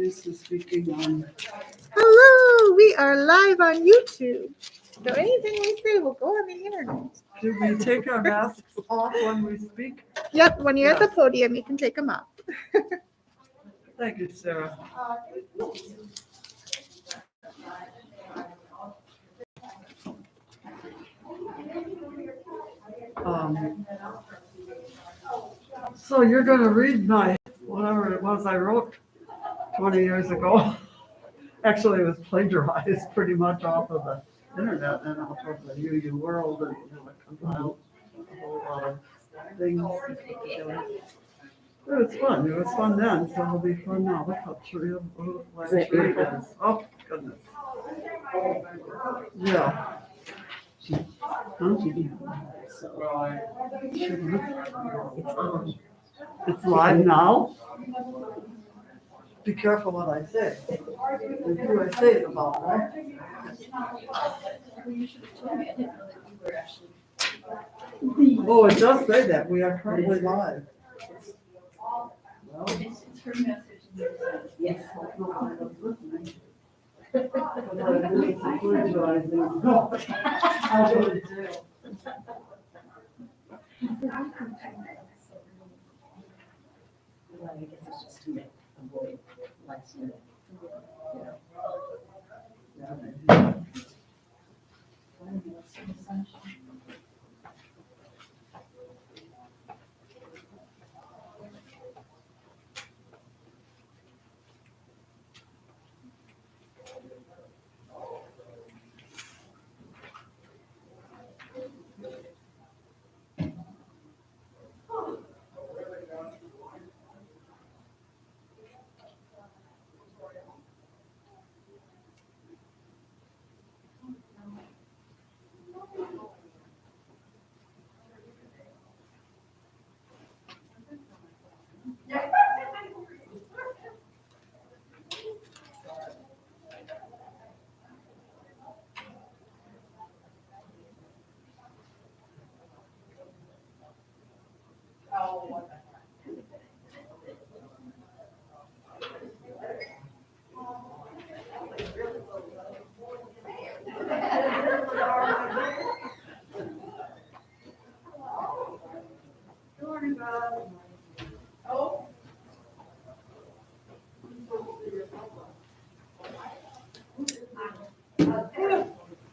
Lisa speaking on. Hello, we are live on YouTube. So anything we say will go on the internet. Do we take our masks off when we speak? Yep, when you're at the podium, you can take them off. Thank you, Sarah. So you're going to read my, whatever it was I wrote 20 years ago. Actually, it was plagiarized pretty much off of the internet and off of the UU World, and it compiled a whole lot of things. It was fun. It was fun then, so it'll be fun now. Look how tree of tree it is. Oh, goodness. Yeah. It's live now. Be careful what I say. Who I say it about, right? Oh, it does say that. We are currently live. Well, It's her message. Yes. Well, I guess it's just to make avoid last minute.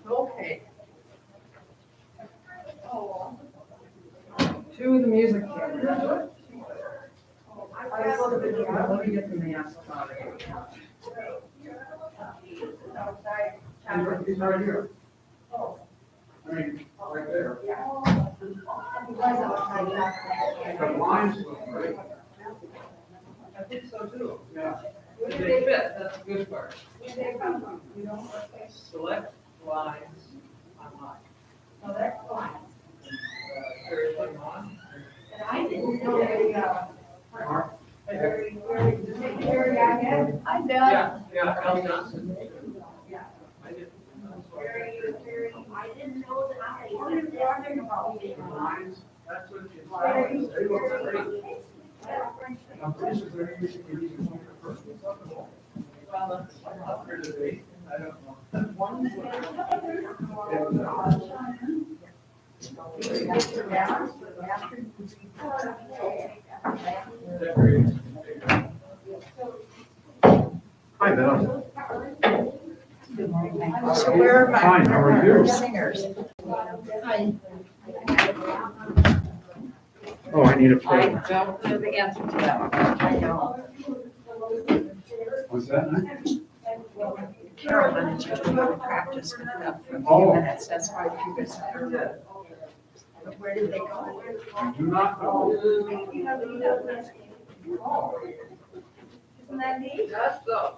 Okay. To the music camera. Let me get the mask out of here. He's right here. Right there. The lines look great. I think so too. Yeah. They fit, that's the good part. Select lines online. Oh, that's fine. Carry them on. And I didn't know they, Harry, I bet. Yeah, Al Johnson. Yeah. I did. Harry, I didn't know that I was talking about being The on. lines, that's what you. They look great. I'm pretty sure they're using it for personal. Well, that's up here today. I don't know. Hi, Beth. So where are my Fine, how are you? singers? Hi. Oh, I need a I plate. don't know the answer to that one. I know. What's that? Carol wanted you to go to practice with them for a few Oh. minutes. That's why you guys are. But where did they go? I do not know. Isn't that neat? That's so.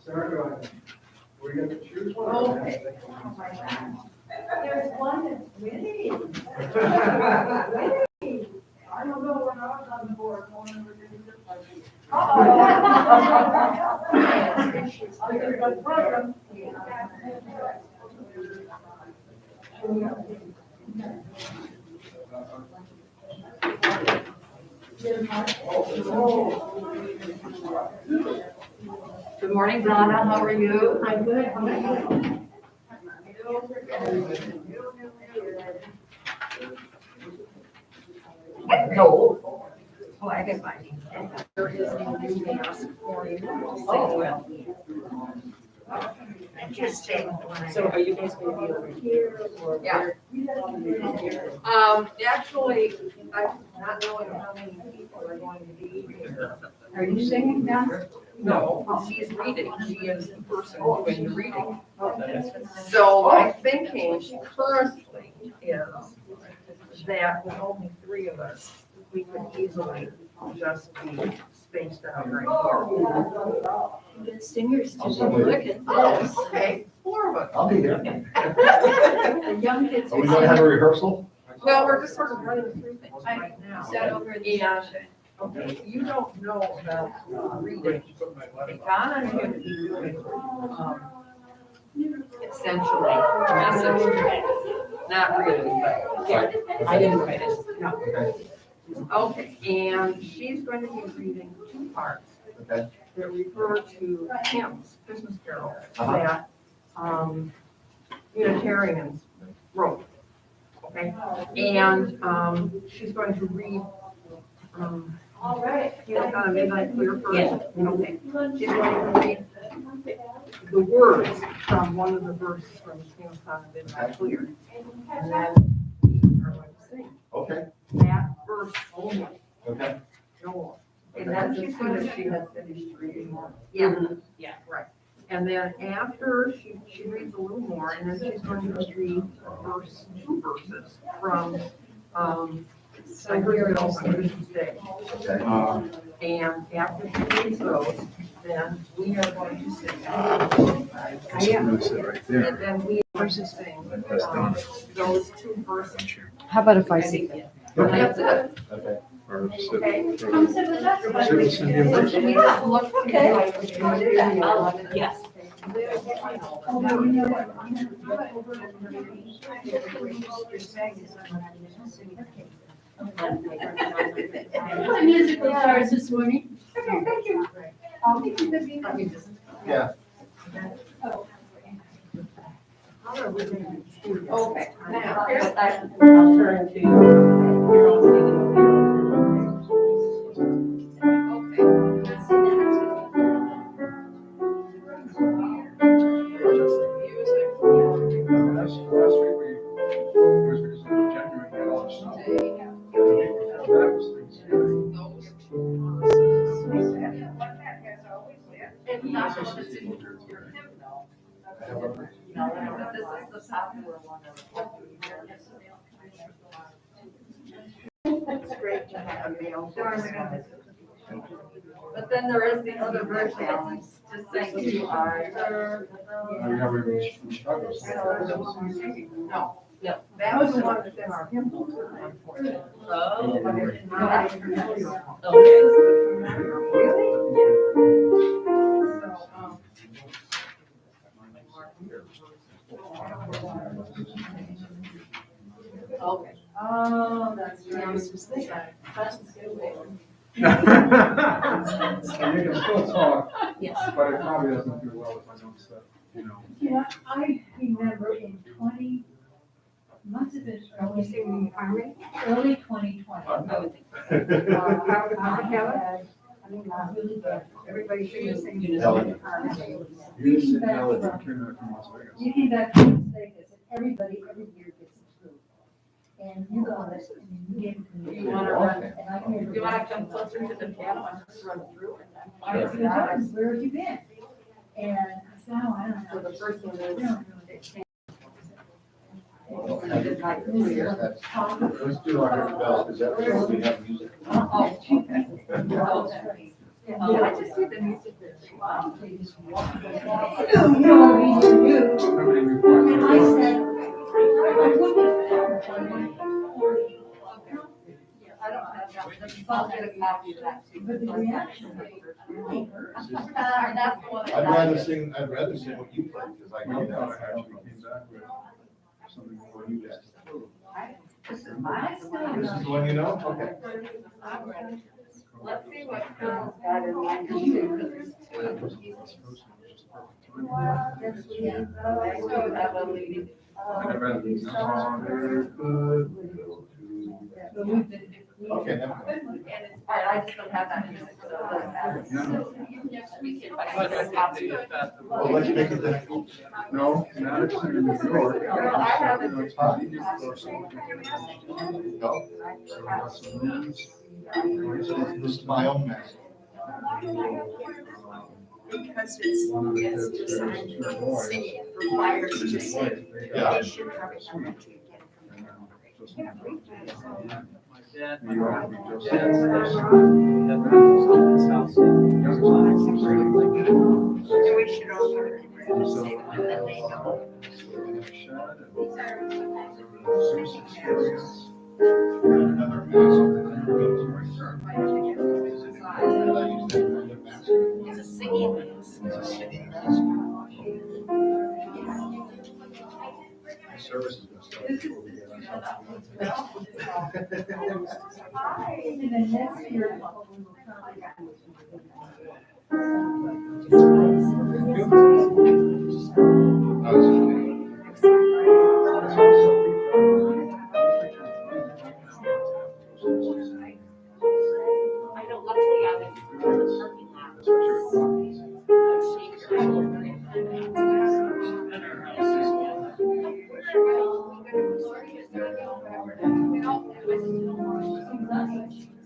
Sarah, go ahead. We got to choose one. Okay. Oh my God. There's one that's winning. I don't know when I was on the board, no one ever did it like you. Good morning, Donna. How are you? I'm good. How are you? No. Oh, I get mine. There is a new mask for you to sing with. Interesting. So are you guys gonna be over here or? Yeah. Actually, I'm not knowing how many people are going to be here. Are you singing now? No, she's reading. She is the person doing the reading. So my thinking currently is that with only three of us, we could easily just be spaced out right here. Singers to Absolutely. look at Oh, this. okay, four of us. I'll be here. The young kids Are we gonna have a rehearsal? Well, we're just sort of running through things right now. sat over in the And, section. okay, you don't know about reading. Donna can be doing, essentially message. Not really, but yeah. I didn't write it. Okay, Okay, and she's going to be reading two parts okay. that refer to hymns, Christmas carols, Uh-huh. that Unitarians wrote. Okay, and she's going to read, All right. kind of midnight clear first. Yeah. Okay, she's going to read the words from one of the verses from Christina Salmi, Midnight Clear. And then we are going to sing Okay, that verse only. okay. No more. And then she said she has finished reading. Yeah. Yeah. Right. And then after she reads a little more, and then she's going to read two verses from, I heard it also on Christmas Day. Okay. And after she reads those, then we are going to sing. And then we are going to sing those two verses. How about if I see them? And that's it. Okay. Okay. Come sit with us. So should we just look to Okay. like? Yes. The musical chairs this morning. Okay, thank you. Let me just- Yeah. How are we gonna do this? Okay, now, Here's that. I'll turn to you're all singing. Last week it was because of January, we had all this snow. That was Thanksgiving. And that's what it's in your hymn though. I have a- But this is the popular one. It's great to have a male voice. But then there is the other version, to sing to our. We have a struggle. No, that was the one that's in our hymn book, unfortunately. But it's not. Okay. Oh, that's right. You can still talk, Yes. but it probably doesn't do well if I don't say, you know. Yeah, I remember in must have been Are we singing harmony? early 2020. I would think. How did I we have it? had, I mean, really bad. Everybody should sing. Melody. You sing melody, came back from Las Vegas. You came back from Las Vegas and everybody every year gets a food. And you got it, and you gave it to me. You wanna run? And I can You wanna come closer to the piano and just run through it? I was gonna tell him, where have you been? And I said, oh, I don't So know. the first one I is. don't know. Midnight Clear. Let's do our bells, because that's where we have music. Oh, okay. Yeah. I just see the music. No, you. Somebody And replied. I said, I'm looking for that. I don't have that. I'll get a copy of that too. But the reaction really hurt. That's the one. I'd rather sing what you play, because I We know thought that. I actually came back with something for you guys. This is mine. This is the one you know? Okay. Let's see what Carol's got in mind too, because there's two. I still have a leading. Okay, never mind. And it's, I just don't have that music, so it doesn't matter. Next week, if I But can it's have not to. the festival. Well, let's make it that. No, Madison and New York. I have it. It's hot. No, this is my own mess. Because it's designed for singing, for choirs to sing. Yeah. They should probably have that to get My dad. New York, we just- And we should all learn to say the one that they know. Another mess. It's a singing one. Service is gonna start before we get And then next year. I know, luckily I was in the parking lot.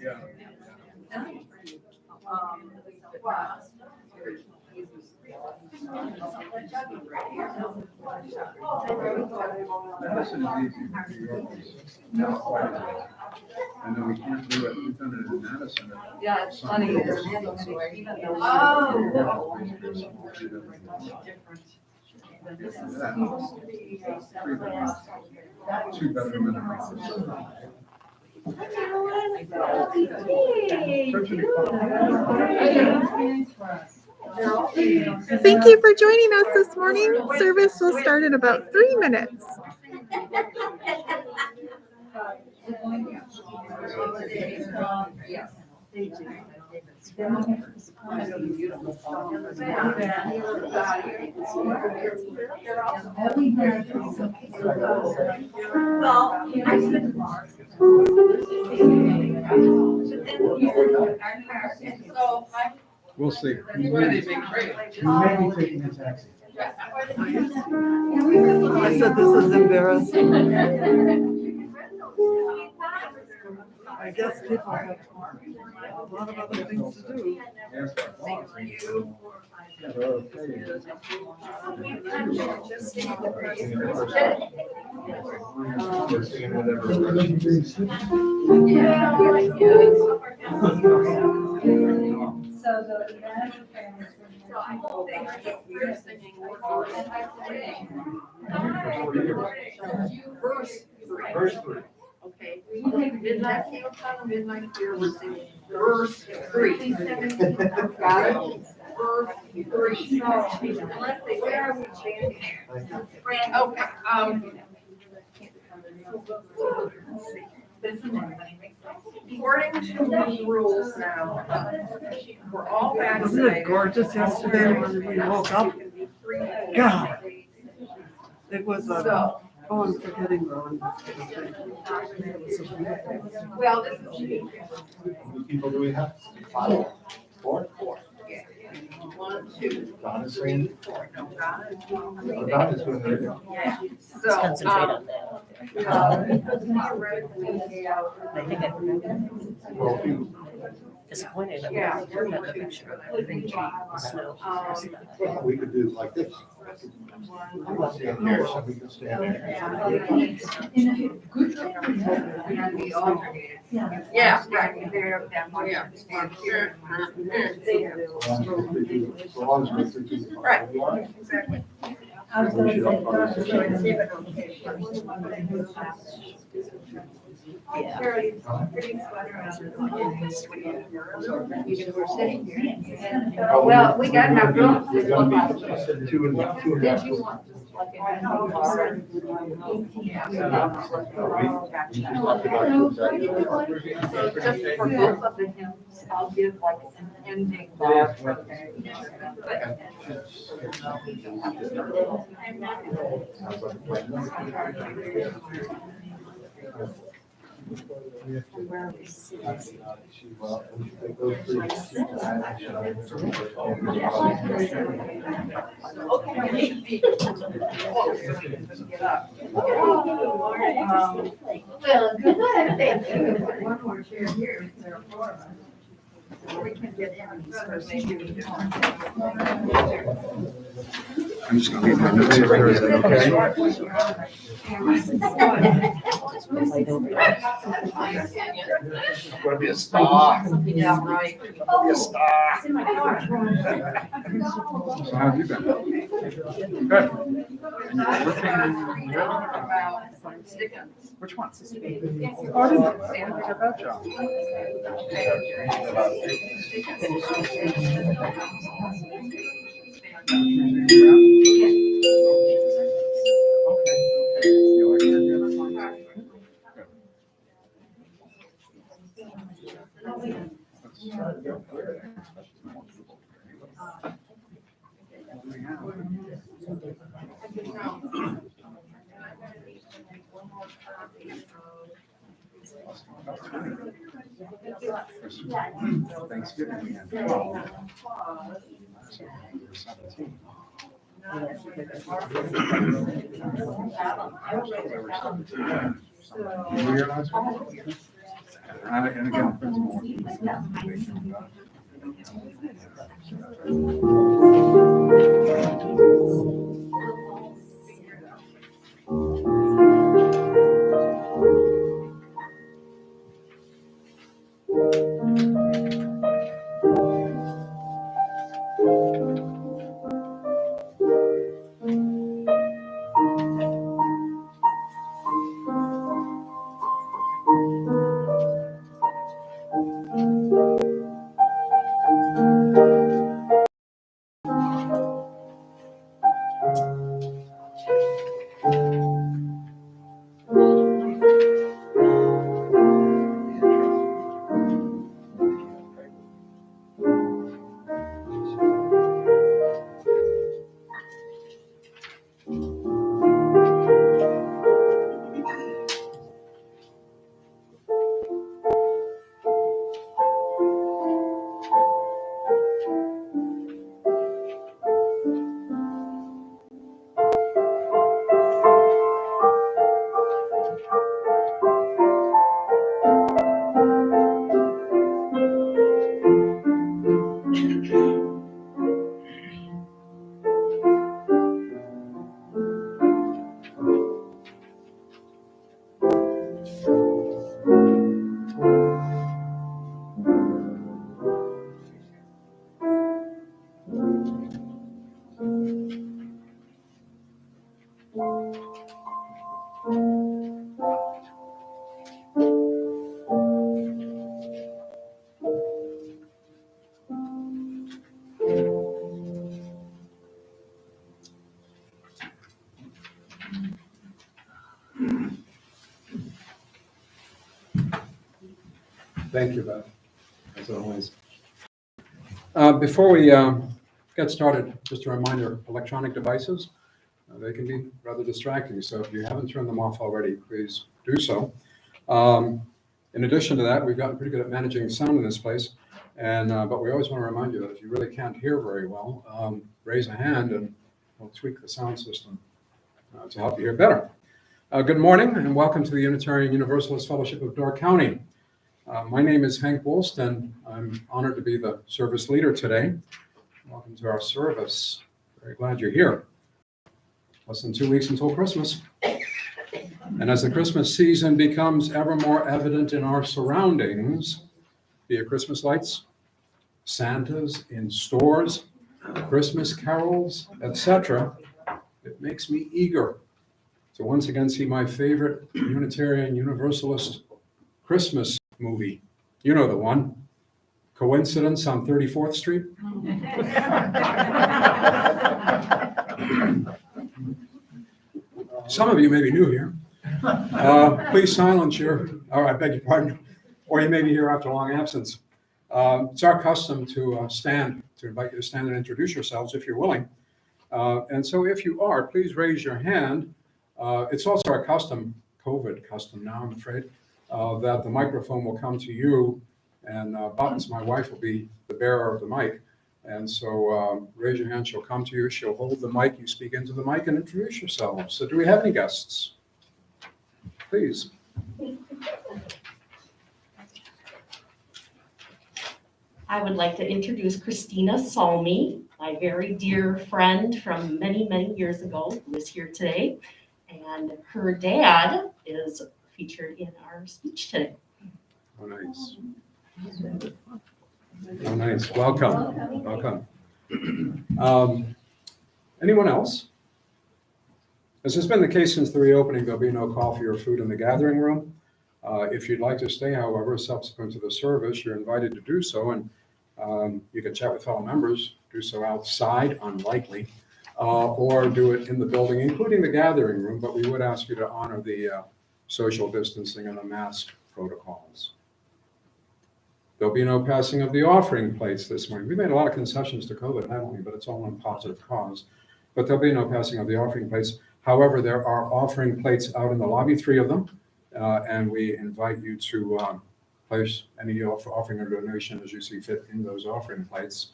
Yeah. Madison is easy. New York is not quite as easy. I know we can't do it, we've done it in Madison. Yeah, it's funny. Oh. Two bedroom and a half. Thank you for joining us this morning. Service will start in about 3 minutes. We'll see. Where they make great. You may be taking a taxi. I said, this is embarrassing. I guess people have a lot of other things to do. Yes. Yeah, they're okay. Just seeing whatever. So the manager families. Verse 3. Okay. Midnight came upon the midnight fear, we're singing verse 3. Got it? Verse 3. So, let's see, where are we changing? Okay, according to the rules now, we're all Wasn't vaccinated. it gorgeous yesterday when we woke up? God. It was a, So, oh, I'm forgetting the one. well, this is How many people do we have? 5? 4? 1, 2, Don is saying. 4. No, God. Don is doing it. Yeah. Let's So, concentrate on that. Well, if you, Disappointed. that we Yeah, didn't we're have going the to picture. the Snow. we could do like this. Stand here, so we can stand there. And we alternated. Yeah, right, they're that much. Yeah. So long as we're 15. Right. Exactly. I was gonna say, Dr. Joyce, give it Yeah. Even we're sitting here. Oh, Well, we got enough room. We're gonna be two and a half. Did you want? Like in I know, the bar. So just for both of the hymns, I'll give like an ending bar from each of them. Well, good, thank you. One more chair here, there are four of us. We can get in these first. I'm just gonna leave my notes here for everything, okay? Gonna be a star. Yeah, right. Be a star. It's in my car. So how have you been? Good. Which one? Pardon? Look at that job. You like it? Thanksgiving we had 12. So we're 17. You were here last week? And again, there's more. Thank you, Beth, as always. Before we get started, just a reminder, electronic devices, they can be rather distracting. So if you haven't turned them off already, please do so. In addition to that, we've gotten pretty good at managing sound in this place. But we always want to remind you that if you really can't hear very well, raise a hand and we'll tweak the sound system to help you hear better. Good morning and welcome to the Unitarian Universalist Fellowship of Door County. My name is Hank Woolston. I'm honored to be the service leader today. Welcome to our service. Very glad you're here. Less than 2 weeks until Christmas. And as the Christmas season becomes ever more evident in our surroundings, be it Christmas lights, Santas in stores, Christmas carols, etc., it makes me eager to once again see my favorite Unitarian Universalist Christmas movie. You know the one. Coincidence on 34th Street? Some of you may be new here. Please silence I beg your pardon, or you may be here after a long absence. It's our custom to invite you to stand and introduce yourselves if you're willing. And so if you are, please raise your hand. It's also our custom, COVID custom now, I'm afraid, that the microphone will come to you, and Buttons, my wife, will be the bearer of the mic. And so raise your hand, she'll come to you, she'll hold the mic, you speak into the mic and introduce yourselves. So do we have any guests? Please. I would like to introduce Christina Salmi, my very dear friend from many, many years ago, who is here today. And her dad is featured in our speech today. Oh, nice. Oh, nice. Welcome. Welcome. Anyone else? As has been the case since the reopening, there'll be no coffee or food in the gathering room. If you'd like to stay, however, subsequent to the service, you're invited to do so, and you can chat with fellow members, do so outside, unlikely, or do it in the building, including the gathering room, but we would ask you to honor the social distancing and the mask protocols. There'll be no passing of the offering plates this morning. We made a lot of concessions to COVID, haven't we? But it's all in positive cause. But there'll be no passing of the offering plates. However, there are offering plates out in the lobby, 3 of them, and we invite you to place any offering or donation as you see fit in those offering plates.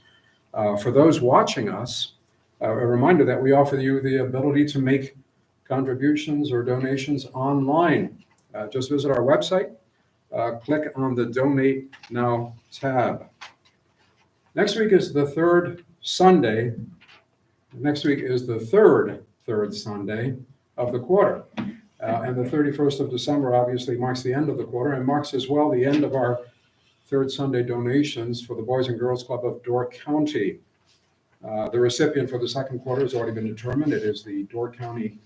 For those watching us, a reminder that we offer you the ability to make contributions or donations online. Just visit our website, click on the Donate Now tab. Next week is the third Sunday. Next week is the third Sunday of the quarter. And the 31st of December obviously marks the end of the quarter and marks as well the end of our third Sunday donations for the Boys and Girls Club of Door County. The recipient for the second quarter has already been determined. It is the Door County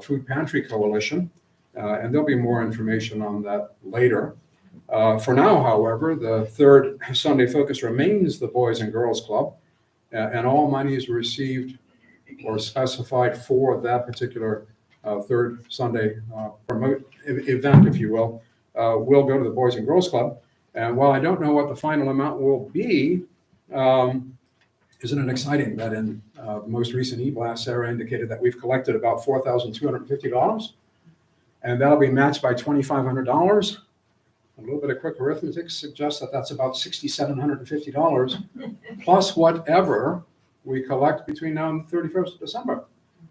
Food Pantry Coalition, and there'll be more information on that later. For now, however, the third Sunday focus remains the Boys and Girls Club, and all monies received or specified for that particular third Sunday event, if you will go to the Boys and Girls Club. And while I don't know what the final amount will be, isn't it exciting that in the most recent e-blast, Sarah indicated that we've collected about $4,250, and that'll be matched by $2,500. A little bit of quick arithmetic suggests that that's about $6,750, plus whatever we collect between now and the 31st of December,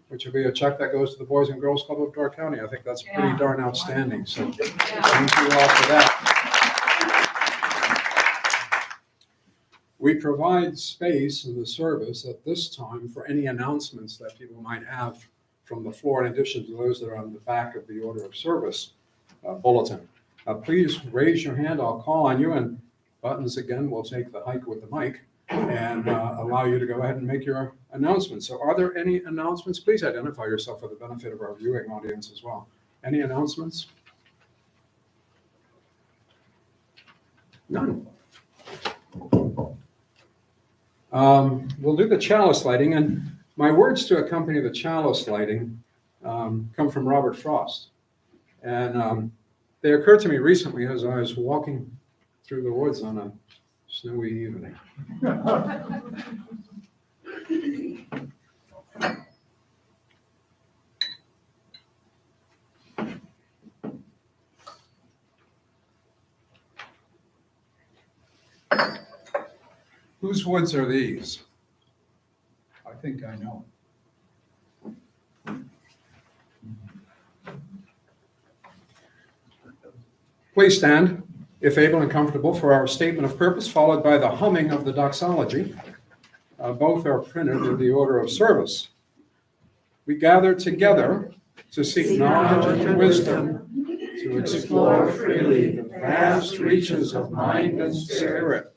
which will be a check that goes to the Boys and Girls Club of Door County. I think that's pretty darn outstanding. So thank you all for that. We provide space in the service at this time for any announcements that people might have from the floor, in addition to those that are on the back of the order of service bulletin. Please raise your hand. I'll call on you, and Buttons again will take the hike with the mic and allow you to go ahead and make your announcements. So are there any announcements? Please identify yourself for the benefit of our viewing audience as well. Any announcements? None. We'll do the chalice lighting, and my words to accompany the chalice lighting come from Robert Frost. And they occurred to me recently as I was walking through the woods on a snowy evening. Whose woods are these? I think I know. Please stand, if able and comfortable, for our statement of purpose, followed by the humming of the doxology. Both are printed in the order of service. We gather together to seek knowledge and wisdom, to explore freely the vast reaches of mind and spirit,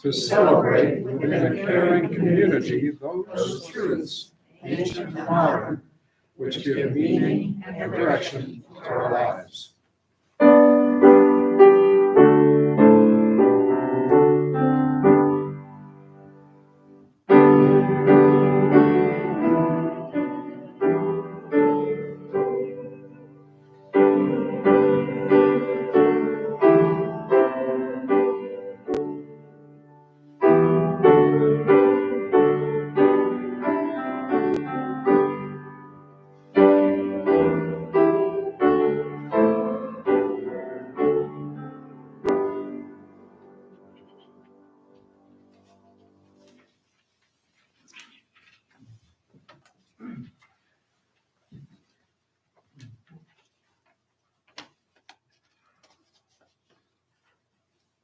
to celebrate within a caring community those truths, ancient and modern, which give meaning and direction to our lives.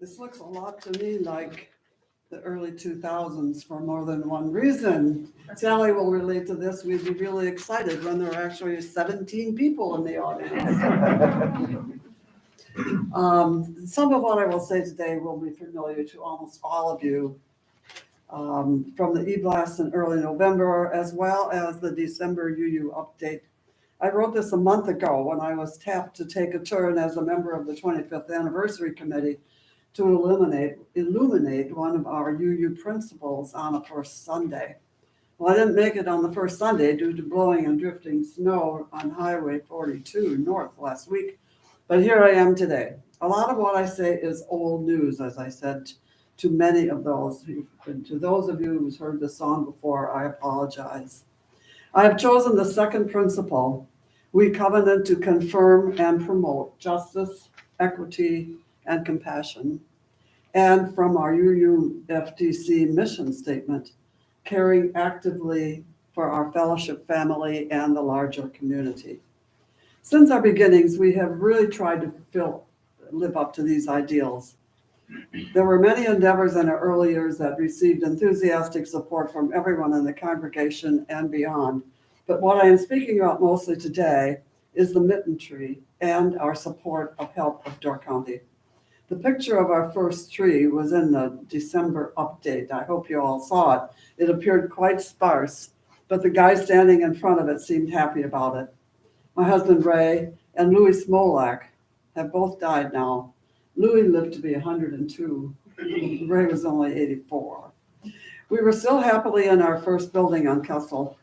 This looks a lot to me like the early 2000s for more than one reason. Sally will relate to this. We'd be really excited when there are actually 17 people in the audience. Some of what I will say today will be familiar to almost all of you from the e-blast in early November, as well as the December UU update. I wrote this a month ago when I was tapped to take a turn as a member of the 25th anniversary committee to illuminate one of our UU principles on a first Sunday. Well, I didn't make it on the first Sunday due to blowing and drifting snow on Highway 42 north last week, but here I am today. A lot of what I say is old news, as I said to many of those, and to those of you who's heard the song before, I apologize. I have chosen the second principle. We covenant to confirm and promote justice, equity, and compassion. And from our UUFTC mission statement, caring actively for our fellowship family and the larger community. Since our beginnings, we have really tried to live up to these ideals. There were many endeavors in our early years that received enthusiastic support from everyone in the congregation and beyond. But what I am speaking about mostly today is the mitten tree and our support of help of Door County. The picture of our first tree was in the December update. I hope you all saw it. It appeared quite sparse, but the guy standing in front of it seemed happy about it. My husband Ray and Louis Smolak have both died now. Louis lived to be 102. Ray was only 84. We were still happily in our first building on Kessel,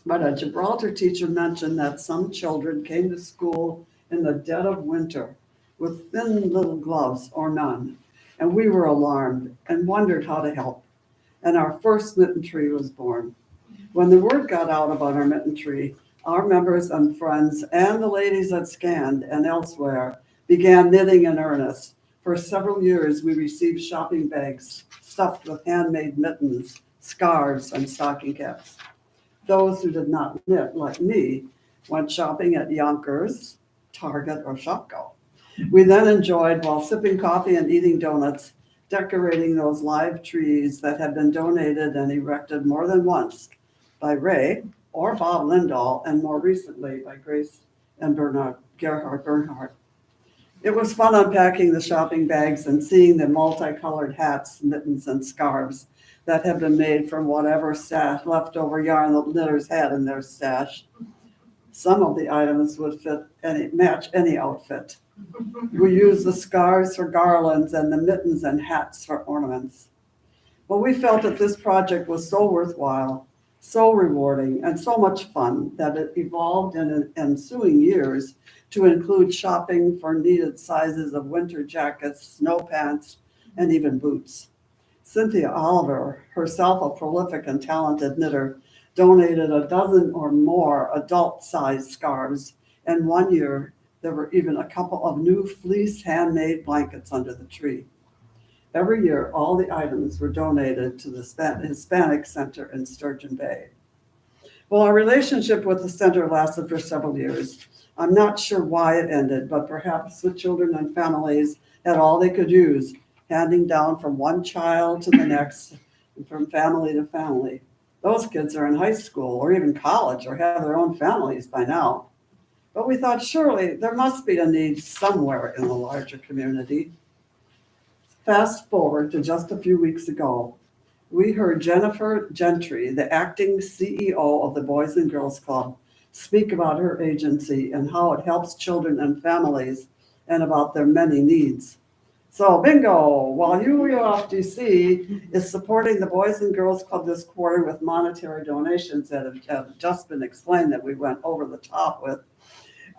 but a Gibraltar teacher mentioned that some children came to school in the dead of winter with thin little gloves or none, and we were alarmed and wondered how to help. And our first mitten tree was born. When the word got out about our mitten tree, our members and friends and the ladies at Scand and elsewhere began knitting in earnest. For several years, we received shopping bags stuffed with handmade mittens, scarves, and stocking caps. Those who did not knit, like me, went shopping at Yonkers, Target, or Shopko. We then enjoyed, while sipping coffee and eating donuts, decorating those live trees that had been donated and erected more than once by Ray or Bob Lindahl, and more recently by Grace and Gerhard Bernhardt. It was fun unpacking the shopping bags and seeing the multicolored hats, mittens, and scarves that had been made from whatever leftover yarn the knitters had in their stash. Some of the items would match any outfit. We used the scarves for garlands and the mittens and hats for ornaments. But we felt that this project was so worthwhile, so rewarding, and so much fun that it evolved in ensuing years to include shopping for needed sizes of winter jackets, snow pants, and even boots. Cynthia Oliver, herself a prolific and talented knitter, donated a dozen or more adult-sized scarves, and one year there were even a couple of new fleece handmade blankets under the tree. Every year, all the items were donated to the Hispanic Center in Sturgeon Bay. Well, our relationship with the center lasted for several years. I'm not sure why it ended, but perhaps the children and families had all they could use, handing down from one child to the next and from family to family. Those kids are in high school or even college or have their own families by now. But we thought surely there must be a need somewhere in the larger community. Fast forward to just a few weeks ago, we heard Jennifer Gentry, the acting CEO of the Boys and Girls Club, speak about her agency and how it helps children and families and about their many needs. So bingo, while UUFTC is supporting the Boys and Girls Club this quarter with monetary donations that have just been explained that we went over the top with,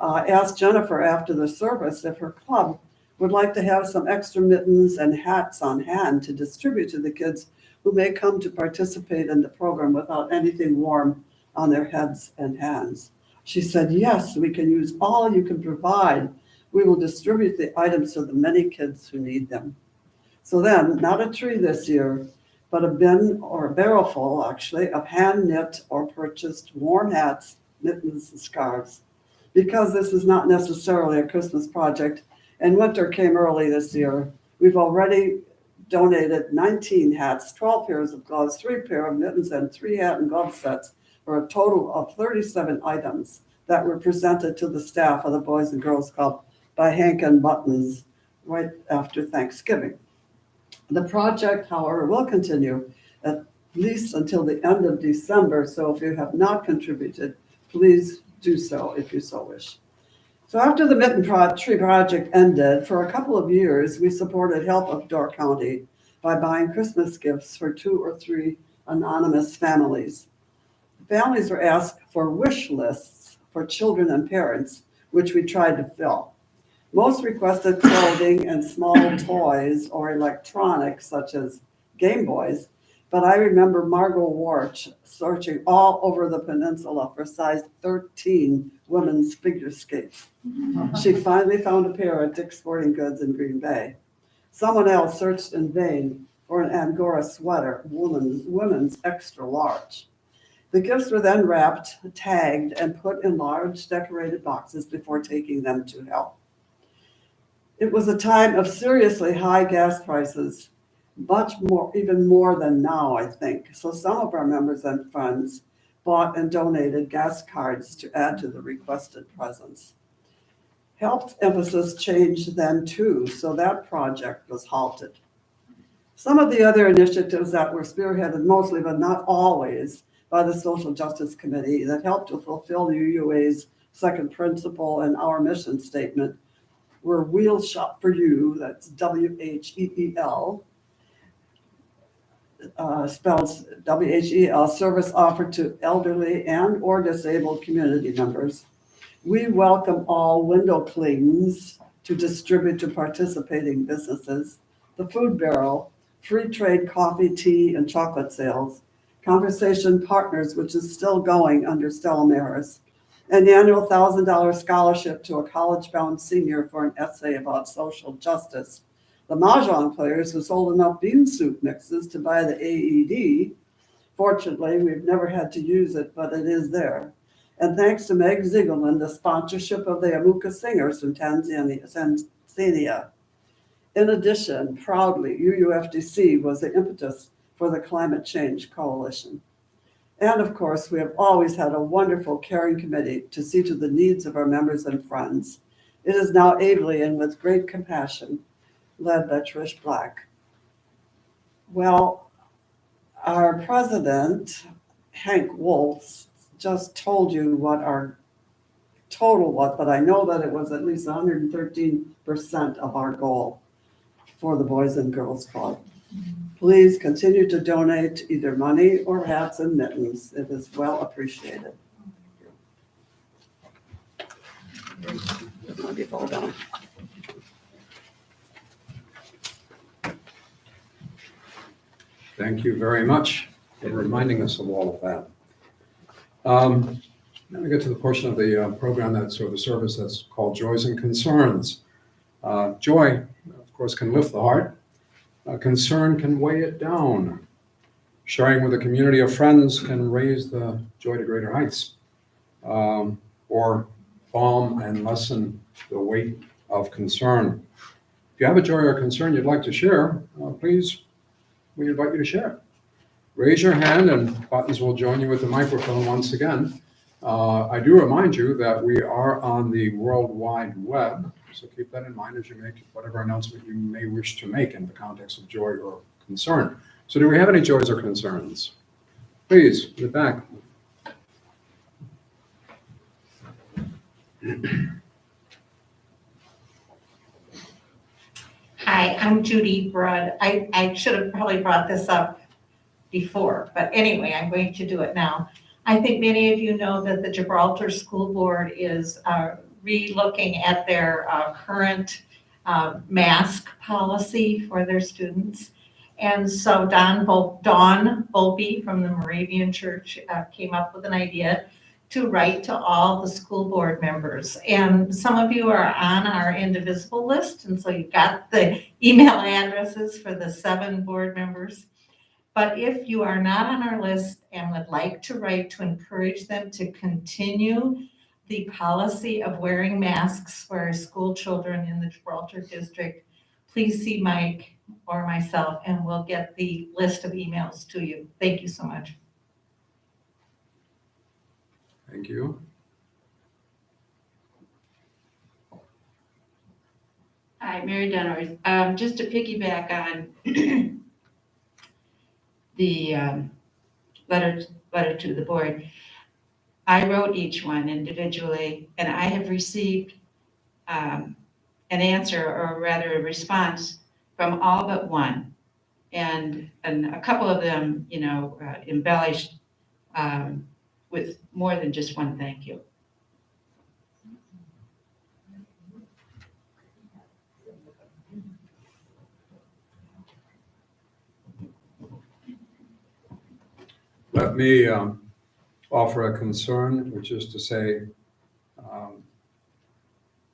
asked Jennifer after the service if her club would like to have some extra mittens and hats on hand to distribute to the kids who may come to participate in the program without anything warm on their heads and hands. She said, yes, we can use all you can provide. We will distribute the items to the many kids who need them. So then, not a tree this year, but a bin or a barrel full, actually, of hand knit or purchased warm hats, mittens, and scarves. Because this is not necessarily a Christmas project, and winter came early this year, We've already donated 19 hats, 12 pairs of gloves, 3 pair of mittens, and 3 hat and glove sets for a total of 37 items that were presented to the staff of the Boys and Girls Club by Hank and Buttons right after Thanksgiving. The project, however, will continue at least until the end of December, so if you have not contributed, please do so if you so wish. So after the mitten tree project ended, for a couple of years, we supported Help of Door County by buying Christmas gifts for 2 or 3 anonymous families. Families were asked for wish lists for children and parents, which we tried to fill. Most requested clothing and small toys or electronics such as Game Boys, but I remember Margot Warch searching all over the peninsula for size 13 women's figure skates. She finally found a pair at Dick's Sporting Goods in Green Bay. Someone else searched in vain for an Angora sweater, women's extra large. The gifts were then wrapped, tagged, and put in large decorated boxes before taking them to Help. It was a time of seriously high gas prices, much more, even more than now, I think. So some of our members and friends bought and donated gas cards to add to the requested presents. Help's emphasis changed then too, so that project was halted. Some of the other initiatives that were spearheaded mostly, but not always, by the Social Justice Committee that helped to fulfill the UUA's second principle and our mission statement were Wheel Shop for You, that's WHEEL, spells WHEL, service offered to elderly and or disabled community members. We welcome all window clings to distribute to participating businesses. The Food Barrel, free trade coffee, tea, and chocolate sales. Conversation Partners, which is still going under Stella Maris, and the annual $1,000 scholarship to a college-bound senior for an essay about social justice. The Mahjong players who sold enough bean soup mixes to buy the AED. Fortunately, we've never had to use it, but it is there. And thanks to Meg Ziegelman, the sponsorship of the Amuka Singers from Tanzania. In addition, proudly, UUFDC was the impetus for the Climate Change Coalition. And of course, we have always had a wonderful caring committee to see to the needs of our members and friends. It is now ably and with great compassion led by Trish Black. Well, our president, Hank Wolf, just told you what our total was, but I know that it was at least 113% of our goal for the Boys and Girls Club. Please continue to donate either money or hats and mittens. It is well appreciated. Let me fall down. Thank you very much for reminding us of all of that. Now we get to the portion of the program that's, or the service that's called Joys and Concerns. Joy, of course, can lift the heart. Concern can weigh it down. Sharing with a community of friends can raise the joy to greater heights, or balm and lessen the weight of concern. If you have a joy or concern you'd like to share, please, we invite you to share it. Raise your hand and Buttons will join you with the microphone once again. I do remind you that we are on the World Wide Web, so keep that in mind as you make whatever announcement you may wish to make in the context of joy or concern. So do we have any joys or concerns? Please, in the back. Hi, I'm Judy Brudd. I should have probably brought this up before, but anyway, I'm going to do it now. I think many of you know that the Gibraltar School Board is re-looking at their current mask policy for their students. And so Dawn Volpe from the Moravian Church came up with an idea to write to all the school board members. And some of you are on our indivisible list, and so you've got the email addresses for the 7 board members. But if you are not on our list and would like to write to encourage them to continue the policy of wearing masks for our school children in the Gibraltar district, please see Mike or myself, and we'll get the list of emails to you. Thank you so much. Thank you. Hi, Mary Dunworth. Just to piggyback on the letter to the board, I wrote each one individually, and I have received an answer, or rather a response, from all but one. And a couple of them, embellished with more than just one thank you. Let me offer a concern, which is to say,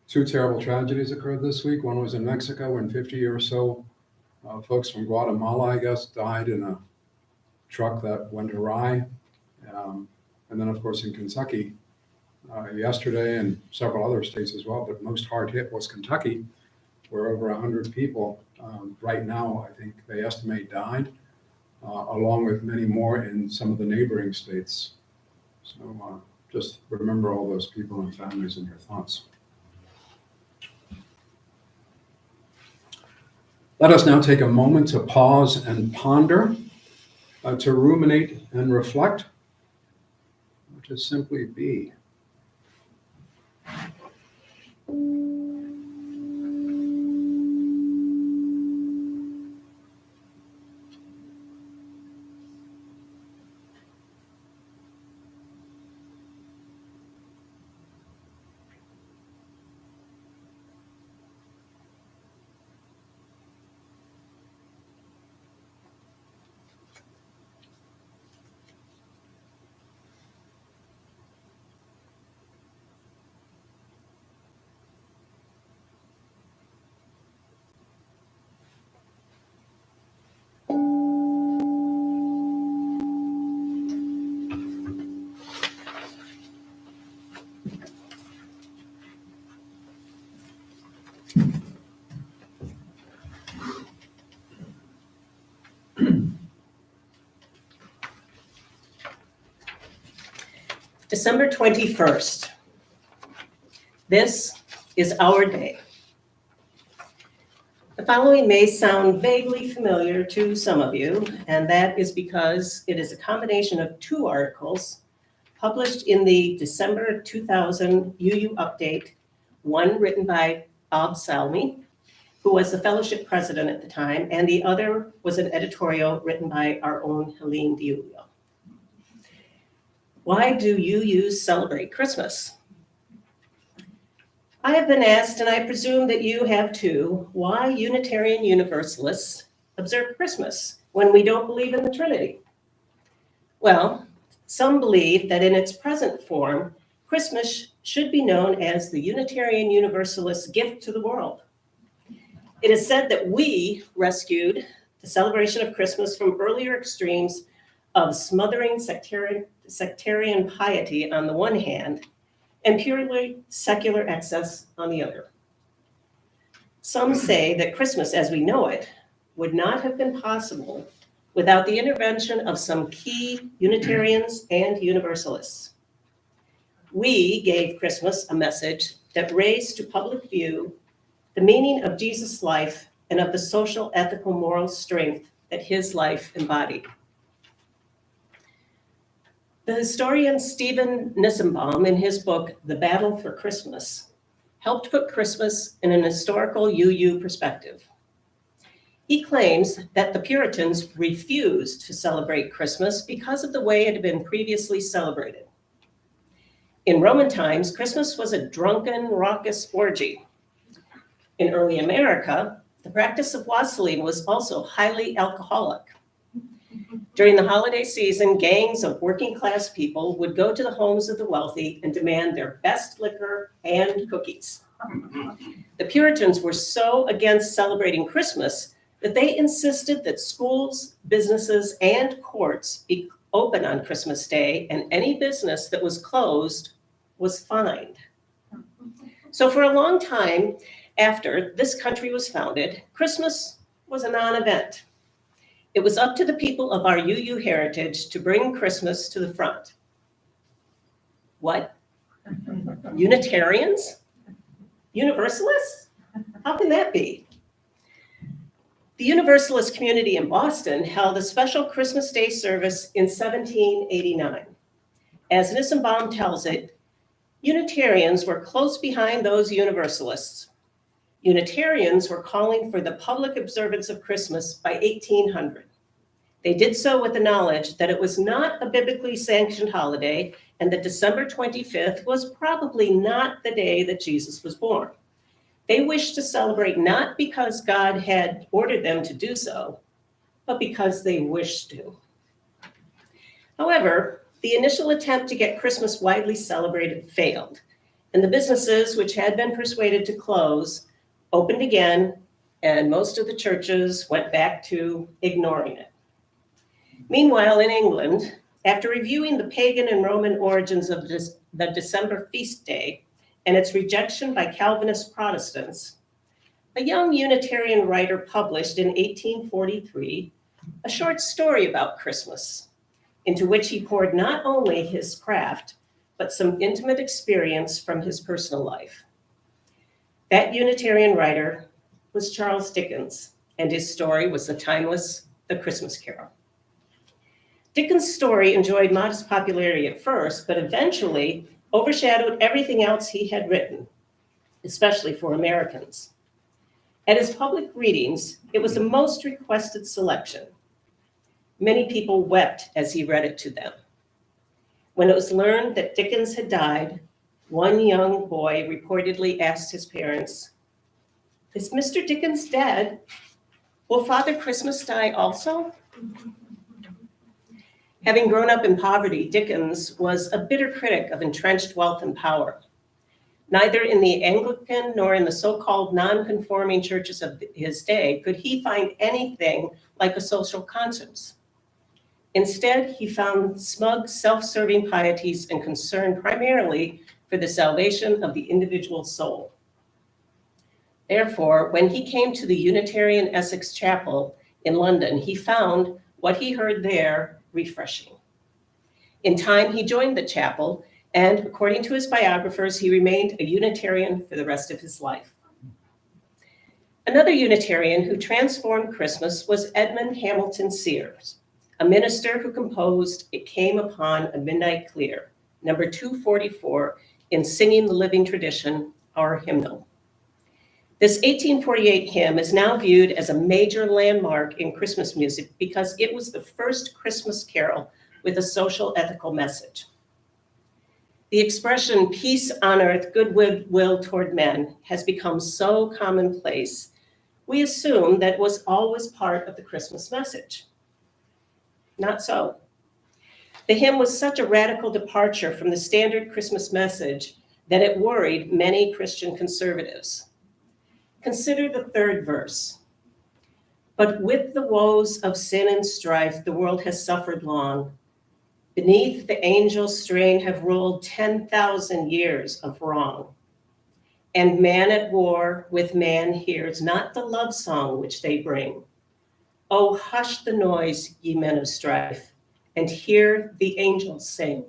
two terrible tragedies occurred this week. One was in Mexico when 50 or so folks from Guatemala, I guess, died in a truck that went awry. And then, of course, in Kentucky yesterday, and several other states as well, but most hard hit was Kentucky, where over 100 people right now, I think they estimate, died, along with many more in some of the neighboring states. So just remember all those people and families in your thoughts. Let us now take a moment to pause and ponder, to ruminate and reflect, or to simply be. December 21st. This is our day. The following may sound vaguely familiar to some of you, and that is because it is a combination of two articles published in the December 2000 UU Update, one written by Bob Salmi, who was the fellowship president at the time, and the other was an editorial written by our own Helene DiUlio. Why do UUs celebrate Christmas? I have been asked, and I presume that you have too, why Unitarian Universalists observe Christmas when we don't believe in the Trinity. Well, some believe that in its present form, Christmas should be known as the Unitarian Universalist gift to the world. It is said that we rescued the celebration of Christmas from earlier extremes of smothering sectarian piety on the one hand, and purely secular excess on the other. Some say that Christmas as we know it would not have been possible without the intervention of some key Unitarians and Universalists. We gave Christmas a message that raised to public view the meaning of Jesus' life and of the social, ethical, moral strength that his life embodied. The historian Stephen Nissenbaum, in his book, The Battle for Christmas, helped put Christmas in an historical UU perspective. He claims that the Puritans refused to celebrate Christmas because of the way it had been previously celebrated. In Roman times, Christmas was a drunken, raucous orgy. In early America, the practice of wassailing was also highly alcoholic. During the holiday season, gangs of working class people would go to the homes of the wealthy and demand their best liquor and cookies. The Puritans were so against celebrating Christmas that they insisted that schools, businesses, and courts be open on Christmas Day, and any business that was closed was fined. So for a long time, After this country was founded, Christmas was a non-event. It was up to the people of our UU heritage to bring Christmas to the front. What? Unitarians? Universalists? How can that be? The Universalist community in Boston held a special Christmas Day service in 1789. As Nissenbaum tells it, Unitarians were close behind those Universalists. Unitarians were calling for the public observance of Christmas by 1800. They did so with the knowledge that it was not a biblically sanctioned holiday and that December 25th was probably not the day that Jesus was born. They wished to celebrate not because God had ordered them to do so, but because they wished to. However, the initial attempt to get Christmas widely celebrated failed, and the businesses which had been persuaded to close opened again, and most of the churches went back to ignoring it. Meanwhile, in England, after reviewing the pagan and Roman origins of the December feast day and its rejection by Calvinist Protestants, a young Unitarian writer published in 1843 a short story about Christmas, into which he poured not only his craft, but some intimate experience from his personal life. That Unitarian writer was Charles Dickens, and his story was the timeless The Christmas Carol. Dickens' story enjoyed modest popularity at first, but eventually overshadowed everything else he had written, especially for Americans. At his public readings, it was the most requested selection. Many people wept as he read it to them. When it was learned that Dickens had died, one young boy reportedly asked his parents, "Is Mr. Dickens dead? Will Father Christmas die also?" Having grown up in poverty, Dickens was a bitter critic of entrenched wealth and power. Neither in the Anglican nor in the so-called non-conforming churches of his day could he find anything like a social conscience. Instead, he found smug, self-serving pieties and concern primarily for the salvation of the individual soul. Therefore, when he came to the Unitarian Essex Chapel in London, he found what he heard there refreshing. In time, he joined the chapel, and according to his biographers, he remained a Unitarian for the rest of his life. Another Unitarian who transformed Christmas was Edmund Hamilton Sears, a minister who composed "It Came Upon a Midnight Clear," number 244, in Singing the Living Tradition, our hymnal. This 1848 hymn is now viewed as a major landmark in Christmas music because it was the first Christmas carol with a social ethical message. The expression "peace on earth, goodwill toward men" has become so commonplace, we assume that it was always part of the Christmas message. Not so. The hymn was such a radical departure from the standard Christmas message that it worried many Christian conservatives. Consider the third verse. "But with the woes of sin and strife, the world has suffered long. Beneath the angel's strain have ruled 10,000 years of wrong. And man at war with man hears not the love song which they bring. Oh, hush the noise, ye men of strife, and hear the angels sing."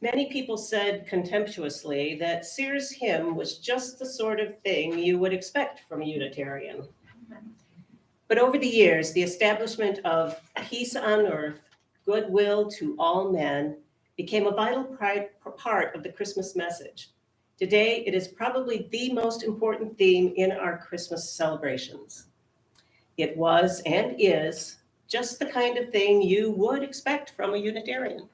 Many people said contemptuously that Sears' hymn was just the sort of thing you would expect from a Unitarian. But over the years, the establishment of peace on earth, goodwill to all men, became a vital part of the Christmas message. Today, it is probably the most important theme in our Christmas celebrations. It was and is just the kind of thing you would expect from a Unitarian.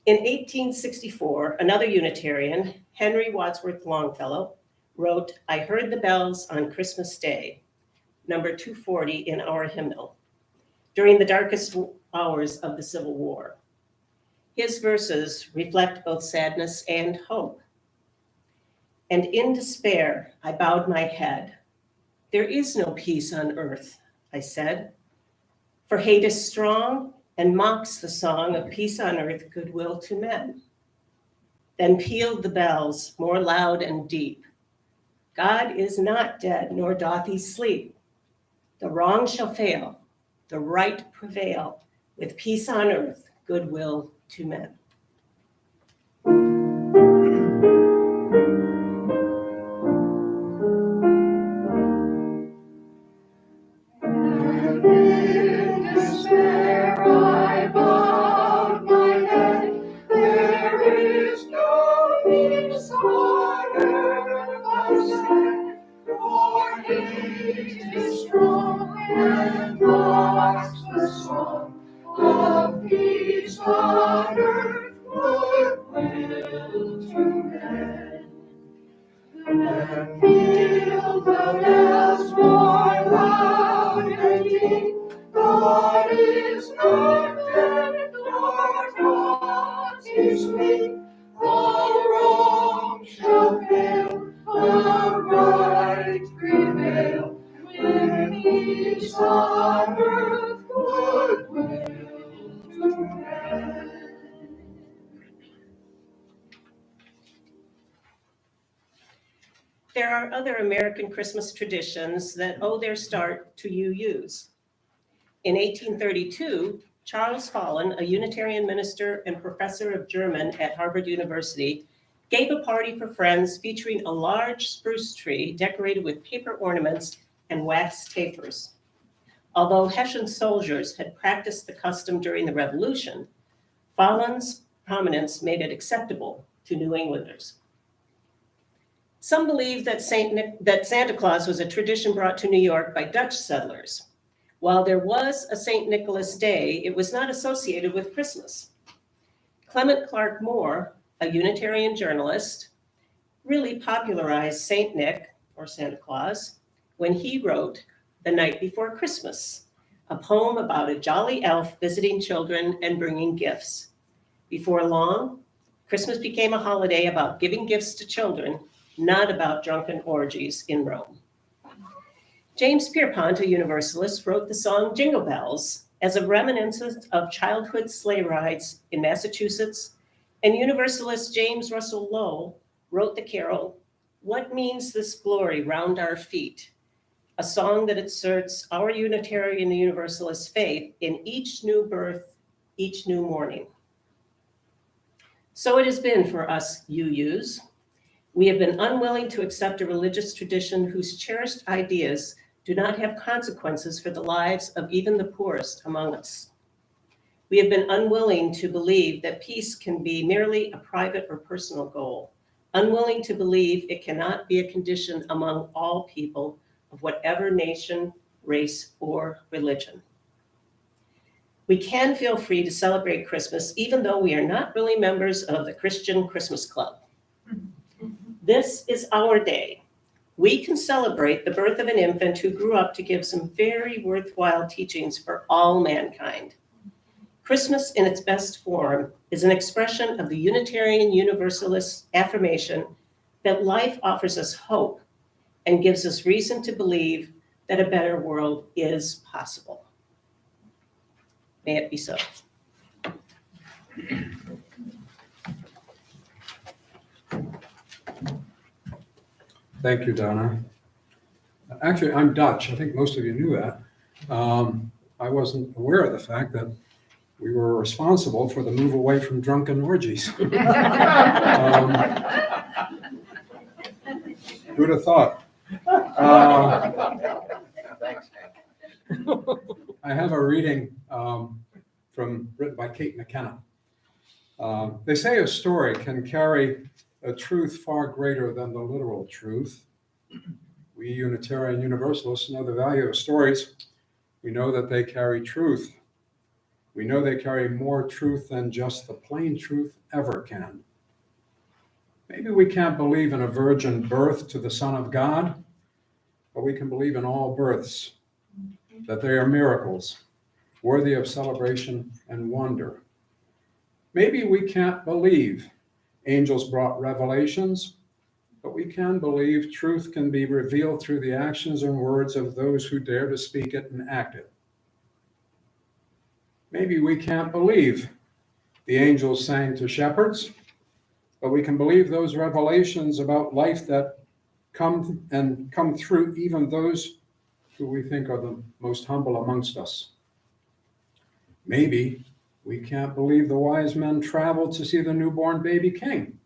In 1864, another Unitarian, Henry Wadsworth Longfellow, wrote, "I heard the bells on Christmas Day," number 240 in our hymnal, during the darkest hours of the Civil War. His verses reflect both sadness and hope. "And in despair, I bowed my head. There is no peace on earth," I said, "for hate is strong and mocks the song of peace on earth, goodwill to men." Then pealed the bells more loud and deep. "God is not dead, nor doth he sleep. The wrong shall fail, the right prevail, with peace on earth, goodwill to men." There are other American Christmas traditions that owe their start to UUs. In 1832, Charles Follen, a Unitarian minister and professor of German at Harvard University, gave a party for friends featuring a large spruce tree decorated with paper ornaments and wax tapers. Although Hessian soldiers had practiced the custom during the Revolution, Follen's prominence made it acceptable to New Englanders. Some believe that Santa Claus was a tradition brought to New York by Dutch settlers. While there was a St. Nicholas Day, it was not associated with Christmas. Clement Clark Moore, a Unitarian journalist, really popularized St. Nick, or Santa Claus, when he wrote The Night Before Christmas, a poem about a jolly elf visiting children and bringing gifts. Before long, Christmas became a holiday about giving gifts to children, not about drunken orgies in Rome. James Pierpont, a Universalist, wrote the song Jingle Bells as a reminiscence of childhood sleigh rides in Massachusetts, and Universalist James Russell Lowell wrote the carol, What Means This Glory Round Our Feet, a song that asserts our Unitarian Universalist faith in each new birth, each new morning. So it has been for us UUs. We have been unwilling to accept a religious tradition whose cherished ideas do not have consequences for the lives of even the poorest among us. We have been unwilling to believe that peace can be merely a private or personal goal, unwilling to believe it cannot be a condition among all people of whatever nation, race, or religion. We can feel free to celebrate Christmas even though we are not really members of the Christian Christmas Club. This is our day. We can celebrate the birth of an infant who grew up to give some very worthwhile teachings for all mankind. Christmas in its best form is an expression of the Unitarian Universalist affirmation that life offers us hope and gives us reason to believe that a better world is possible. May it be so. Thank you, Donna. Actually, I'm Dutch. I think most of you knew that. I wasn't aware of the fact that we were responsible for the move away from drunken orgies. Who'd have thought? I have a reading written by Kate McKenna. They say a story can carry a truth far greater than the literal truth. We Unitarian Universalists know the value of stories. We know that they carry truth. We know they carry more truth than just the plain truth ever can. Maybe we can't believe in a virgin birth to the Son of God, but we can believe in all births, that they are miracles, worthy of celebration and wonder. Maybe we can't believe angels brought revelations, but we can believe truth can be revealed through the actions and words of those who dare to speak it and act it. Maybe we can't believe the angels sang to shepherds, but we can believe those revelations about life that come through even those who we think are the most humble amongst us. Maybe we can't believe the wise men traveled to see the newborn baby king,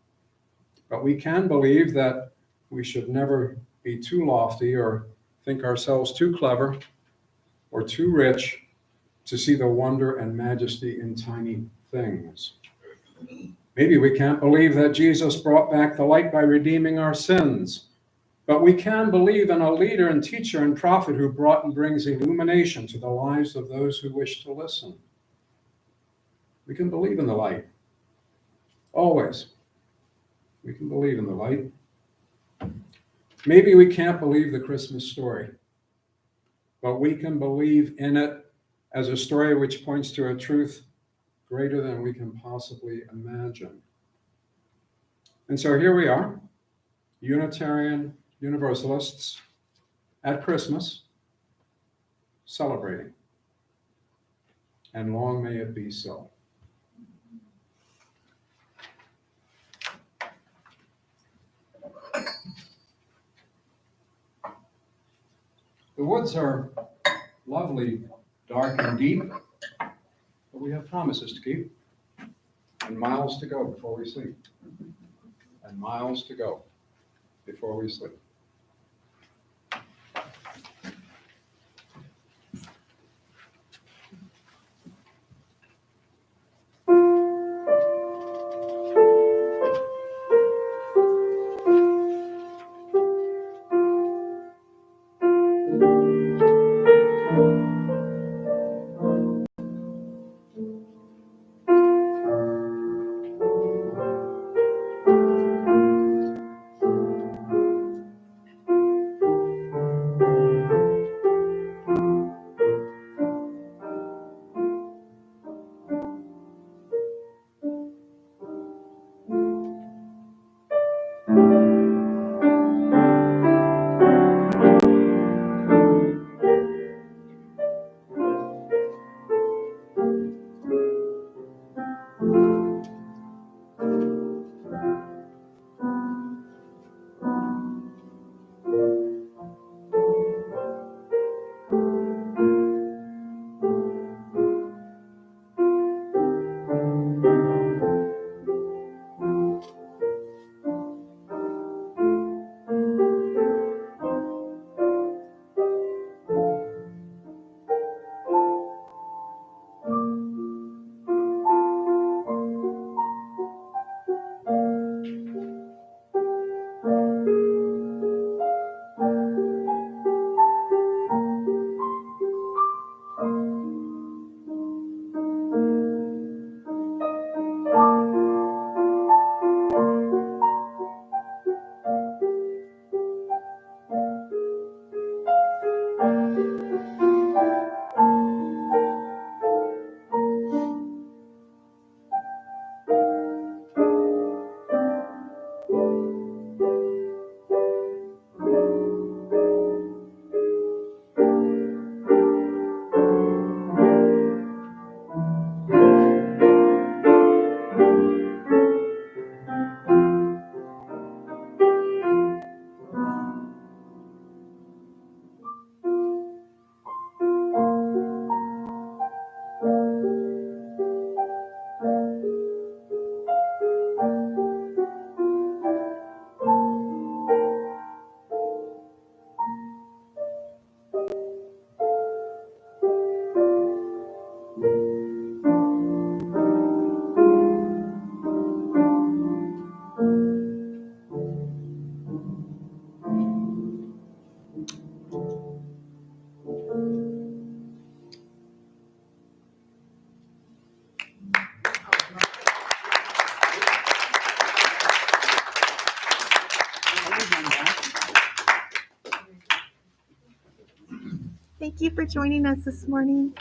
but we can believe that we should never be too lofty or think ourselves too clever or too rich to see the wonder and majesty in tiny things. Maybe we can't believe that Jesus brought back the light by redeeming our sins, but we can believe in a leader and teacher and prophet who brought and brings illumination to the lives of those who wish to listen. We can believe in the light. Always. We can believe in the light. Maybe we can't believe the Christmas story, but we can believe in it as a story which points to a truth greater than we can possibly imagine. And so here we are, Unitarian Universalists at Christmas, celebrating. And long may it be so. The woods are lovely, dark and deep, but we have promises to keep and miles to go before we sleep. And miles to go before we sleep. thank you for joining us this morning.